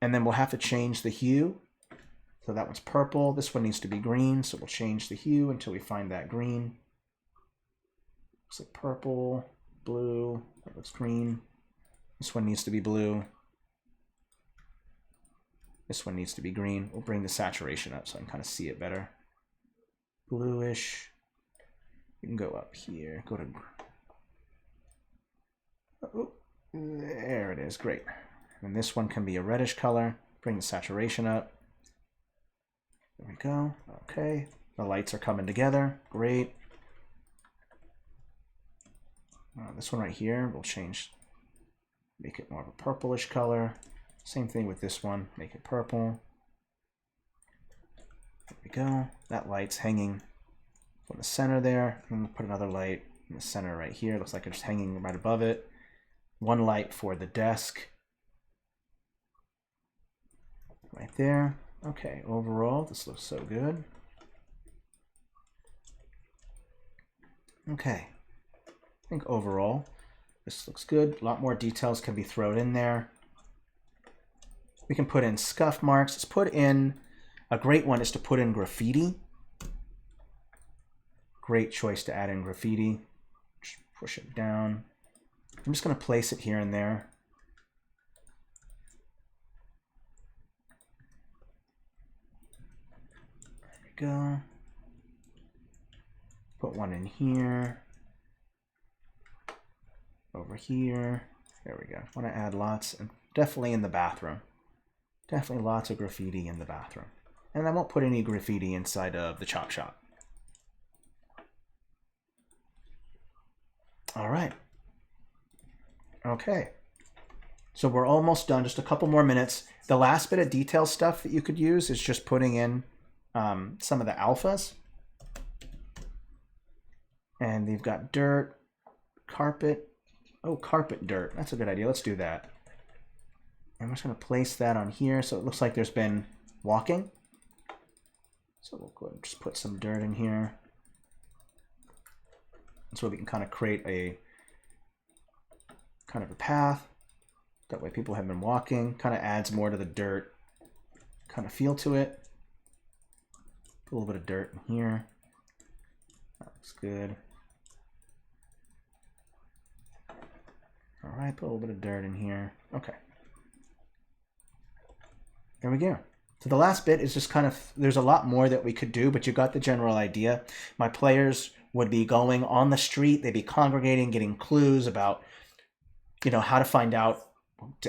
And then we'll have to change the hue. So that one's purple. This one needs to be green. So we'll change the hue until we find that green. Looks like purple, blue. That looks green. This one needs to be blue. This one needs to be green. We'll bring the saturation up so I can kind of see it better. Bluish. You can go up here. Go to... Oh, there it is. Great. And this one can be a reddish color. Bring the saturation up. There we go. Okay. The lights are coming together. Great. This one right here, we'll change. Make it more of a purplish color. Same thing with this one. Make it purple. There we go. That light's hanging from the center there. And we'll put another light in the center right here. Looks like it's hanging right above it. One light for the desk. Right there. Okay, overall, this looks so good. Okay. I think overall, this looks good. A lot more details can be thrown in there. We can put in scuff marks. Let's put in, a great one is to put in graffiti. Great choice to add in graffiti. Just push it down. I'm just going to place it here and there. we go. Put one in here. Over here. There we go. Want to add lots, and definitely in the bathroom. Definitely lots of graffiti in the bathroom. And I won't put any graffiti inside of the chop shop. All right. Okay. So we're almost done. Just a couple more minutes. The last bit of detail stuff that you could use is just putting in some of the alphas. And they've got dirt, carpet. Oh, carpet dirt. That's a good idea. Let's do that. And we're just going to place that on here so it looks like there's been walking. So we'll go ahead and just put some dirt in here. So we can kind of create a kind of a path. That way people have been walking. Kind of adds more to the dirt kind of feel to it. Put a little bit of dirt in here. That looks good. All right, put a little bit of dirt in here. Okay. There we go. So the last bit is just kind of, there's a lot more that we could do, but you got the general idea. My players would be going on the street. They'd be congregating, getting clues about, you know, how to find out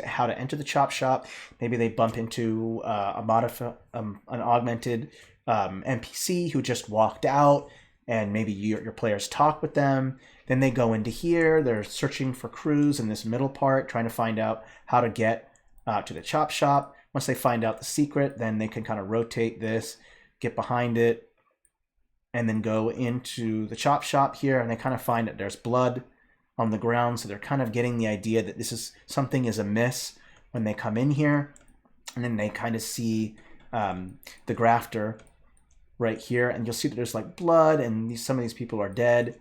how to enter the chop shop. Maybe they bump into an augmented NPC who just walked out, and maybe your players talk with them. Then they go into here. They're searching for clues in this middle part, trying to find out how to get to the chop shop. Once they find out the secret, then they can kind of rotate this, get behind it, and then go into the chop shop here, and they kind of find that there's blood on the ground, so they're kind of getting the idea that this is something is amiss when they come in here. And then they kind of see the grafter right here, and you'll see that there's like blood, and some of these people are dead.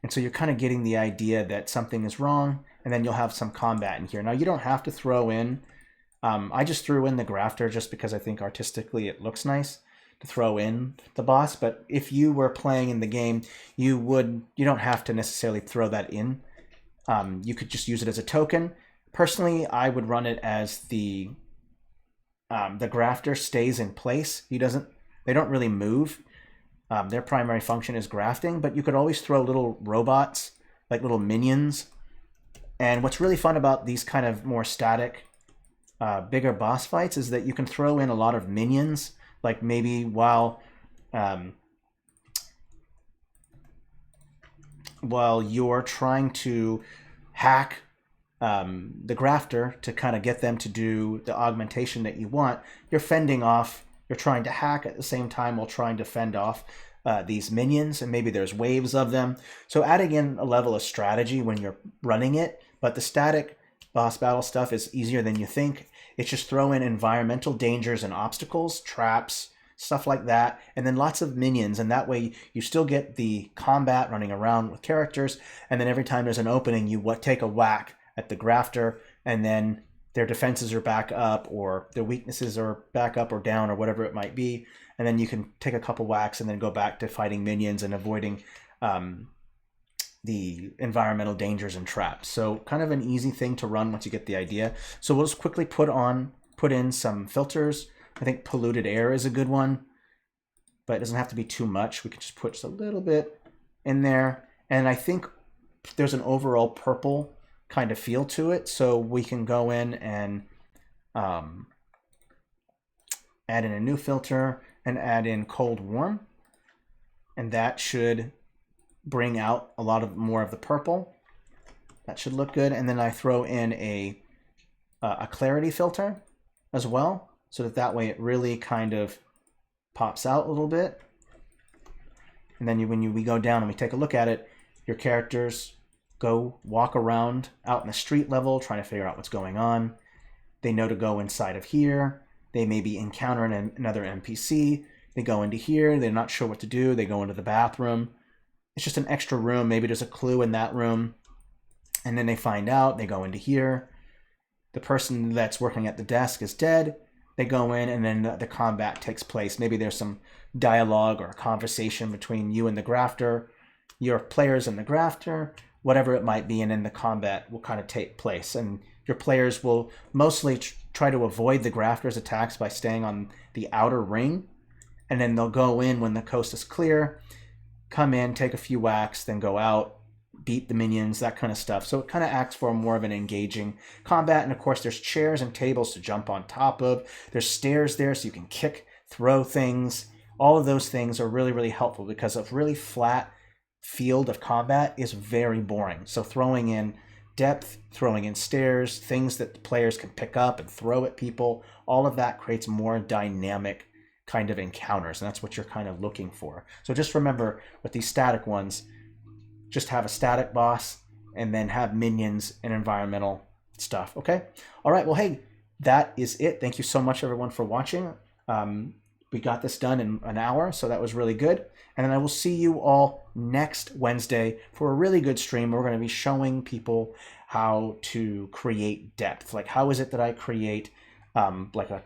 And so you're kind of getting the idea that something is wrong, and then you'll have some combat in here. Now, you don't have to throw in, I just threw in the grafter just because I think artistically it looks nice to throw in the boss. But if you were playing in the game, you don't have to necessarily throw that in. You could just use it as a token. Personally, I would run it as the grafter stays in place. They don't really move. Their primary function is grafting, but you could always throw little robots, like little minions. And what's really fun about these kind of more static, bigger boss fights is that you can throw in a lot of minions, like maybe while you're trying to hack the grafter to kind of get them to do the augmentation that you want, you're fending off, you're trying to hack at the same time while trying to fend off these minions, and maybe there's waves of them. So adding in a level of strategy when you're running it, but the static boss battle stuff is easier than you think. It's just throw in environmental dangers and obstacles, traps, stuff like that, and then lots of minions, and that way you still get the combat running around with characters, and then every time there's an opening, you take a whack at the grafter, and then their defenses are back up, or their weaknesses are back up or down, or whatever it might be, and then you can take a couple whacks and then go back to fighting minions and avoiding the environmental dangers and traps. So kind of an easy thing to run once you get the idea. So we'll just quickly put in some filters. I think polluted air is a good one, but it doesn't have to be too much. We can just put just a little bit in there. And I think there's an overall purple kind of feel to it. So we can go in and add in a new filter and add in cold warm. And that should bring out a lot more of the purple. That should look good. And then I throw in a clarity filter as well, so that way it really kind of pops out a little bit. And then when we go down and we take a look at it, your characters go walk around out in the street level trying to figure out what's going on. They know to go inside of here. They maybe encounter another NPC. They go into here. They're not sure what to do. They go into the bathroom. It's just an extra room. Maybe there's a clue in that room. And then they find out. They go into here. The person that's working at the desk is dead. They go in, and then the combat takes place. Maybe there's some dialogue or conversation between you and the grafter, your players and the grafter, whatever it might be, and then the combat will kind of take place. And your players will mostly try to avoid the grafter's attacks by staying on the outer ring. and then they'll go in when the coast is clear, come in, take a few whacks, then go out, beat the minions, that kind of stuff. So it kind of acts for more of an engaging combat. And of course, there's chairs and tables to jump on top of. There's stairs there so you can kick, throw things. All of those things are really, really helpful because a really flat field of combat is very boring. So throwing in depth, throwing in stairs, things that the players can pick up and throw at people, all of that creates more dynamic kind of encounters, and that's what you're kind of looking for. So just remember, with these static ones, just have a static boss and then have minions and environmental stuff. Okay? All right, well, hey, that is it. Thank you so much, everyone, for watching. We got this done in an hour, so that was really good. And then I will see you all next Wednesday for a really good stream. We're going to be showing people how to create depth. Like, how is it that I create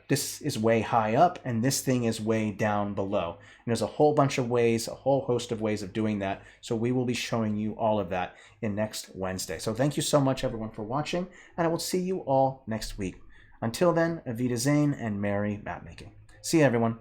this is way high up and this thing is way down below. And there's a whole bunch of ways, a whole host of ways of doing that. So we will be showing you all of that in next Wednesday. So thank you so much, everyone, for watching, and I will see you all next week. Until then, Avita Zane and merry map making. See you, everyone.